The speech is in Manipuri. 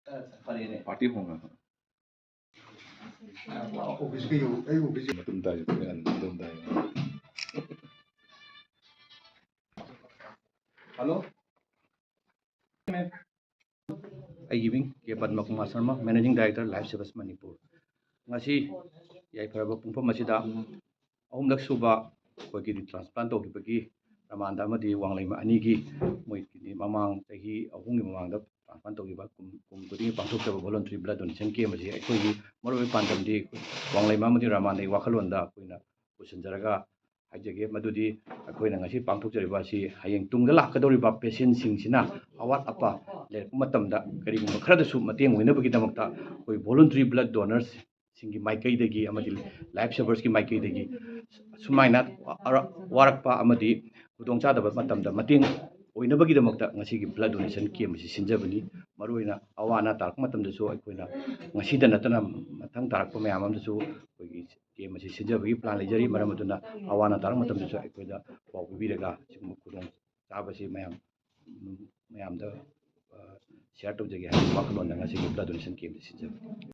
पार्टी होगा ऑफिस के ऑफिस मतुम ताई मतुम ताई हेलो ꯑꯩꯒꯤ K Padam Kumar Sharma managing director life service Manipur ꯉꯁꯤ ꯌꯥꯏꯐꯔꯕ ꯄꯨꯡꯐꯝ ꯑꯁꯤꯗ ꯑꯍꯨꯝꯂꯛ ꯁꯨꯕ ꯑꯩꯈꯣꯏꯒꯤ ꯇ꯭ꯔꯥꯟꯁꯄ꯭ꯂꯥꯟ ꯇꯧꯈꯤꯕꯒꯤ ꯄ꯭ꯔꯃꯥꯟꯗ ꯑꯃꯗꯤ ꯋꯥꯡꯂꯩꯃ ꯑꯅꯤꯒꯤ ꯃꯣꯏꯒꯤ ꯃꯃꯥꯡ ꯆꯍꯤ ꯑꯍꯨꯝꯒꯤ ꯃꯃꯥꯡꯗ ꯇ꯭ꯔꯥꯟꯁꯄ꯭ꯂꯥꯟ ꯇꯧꯈꯤꯕ ꯀꯨꯝ ꯈꯨꯗꯤꯡꯒꯤ ꯄꯥꯡꯊꯣꯛꯆꯕ ꯚꯣꯂꯨꯟꯇꯔꯤ ꯕ꯭ꯂꯗ ꯗꯣꯅꯦꯁꯟ ꯀꯦꯝ ꯑꯁꯤ ꯑꯩꯈꯣꯏꯒꯤ ꯃꯔꯨꯑꯣꯏꯕ ꯄꯥꯟꯗꯝꯗꯤ ꯋꯥꯡꯂꯩꯃ ꯑꯃꯗꯤ ꯔꯥꯃꯥꯗꯒꯤ ꯋꯥꯈꯜꯂꯣꯟꯗ ꯑꯩꯈꯣꯏꯅ ꯄꯨꯁꯤꯟꯖꯔꯒ ꯍꯥꯏꯖꯒꯦ ꯃꯗꯨꯗꯤ ꯑꯩꯈꯣꯏꯅ ꯉꯁꯤ ꯄꯥꯡꯊꯣꯛꯆꯔꯤꯕ ꯑꯁꯤ ꯍꯌꯦꯡ ꯇꯨꯡꯗ ꯂꯥꯛꯀꯗꯧꯔꯤꯕ ꯄꯦꯁꯦꯟꯁꯤꯡꯁꯤꯅ ꯑꯋꯥꯠ ꯑꯄꯥ ꯂꯩꯔꯛꯄ ꯃꯇꯝꯗ ꯀꯔꯤꯒꯨꯝꯕ ꯈꯔꯗꯁꯨ ꯃꯇꯦꯡ ꯑꯣꯏꯅꯕꯒꯤꯗꯃꯛꯇ ꯑꯩꯈꯣꯏ ꯚꯣꯂꯨꯟꯇꯔꯤ ꯕ꯭ꯂꯗ ꯗꯣꯅꯔꯁꯤꯡꯒꯤ ꯃꯥꯏꯀꯩꯗꯒꯤ ꯑꯃꯗꯤ ꯂꯥꯏꯐ ꯁꯦꯚꯔꯁꯀꯤ ꯃꯥꯏꯀꯩꯗꯒꯤ ꯁꯨꯃꯥꯏꯅ ꯋꯥꯔꯛꯄ ꯑꯃꯗꯤ ꯈꯨꯗꯣꯡꯆꯥꯗꯕ ꯃꯇꯝꯗ ꯃꯇꯦꯡ ꯑꯣꯏꯅꯕꯒꯤꯗꯃꯛꯇ ꯉꯁꯤꯒꯤ ꯕ꯭ꯂꯗ ꯗꯣꯅꯦꯁꯟ ꯀꯦꯝ ꯑꯁꯤ ꯁꯤꯟꯖꯕꯅꯤ ꯃꯔꯨꯑꯣꯏꯅ ꯑꯋꯥ ꯑꯅꯥ ꯇꯥꯔꯛꯄ ꯃꯇꯝꯗꯁꯨ ꯑꯩꯈꯣꯏꯅ ꯉꯁꯤꯗ ꯅꯠꯇꯅ ꯃꯊꯪ ꯇꯥꯔꯛꯄ ꯃꯌꯥꯝ ꯑꯃꯗꯁꯨ ꯑꯩꯈꯣꯏꯒꯤ ꯀꯦꯝ ꯑꯁꯤ ꯁꯤꯟꯖꯕꯒꯤ ꯄ꯭ꯂꯥꯟ ꯂꯩꯖꯔꯤ ꯃꯔꯝ ꯑꯗꯨꯅ ꯑꯋꯥ ꯑꯅꯥ ꯇꯥꯔꯛꯄ ꯃꯇꯝꯗꯁꯨ ꯑꯩꯈꯣꯏꯗ ꯄꯥꯎ ꯄꯤꯕꯤꯔꯒ ꯁꯤꯒꯨꯝꯕ ꯈꯨꯗꯣꯡꯆꯥꯕꯁꯤ ꯃꯌꯥꯝꯗ ꯁꯤꯌꯥꯔ ꯇꯧꯖꯒꯦ ꯍꯥꯏꯕ ꯋꯥꯈꯜꯂꯣꯟꯗ ꯉꯁꯤꯒꯤ ꯕ꯭ꯂꯗ ꯗꯣꯅꯦꯁꯟ ꯀꯦꯝ ꯑꯁꯤ ꯁꯤꯟꯖꯕꯅꯤ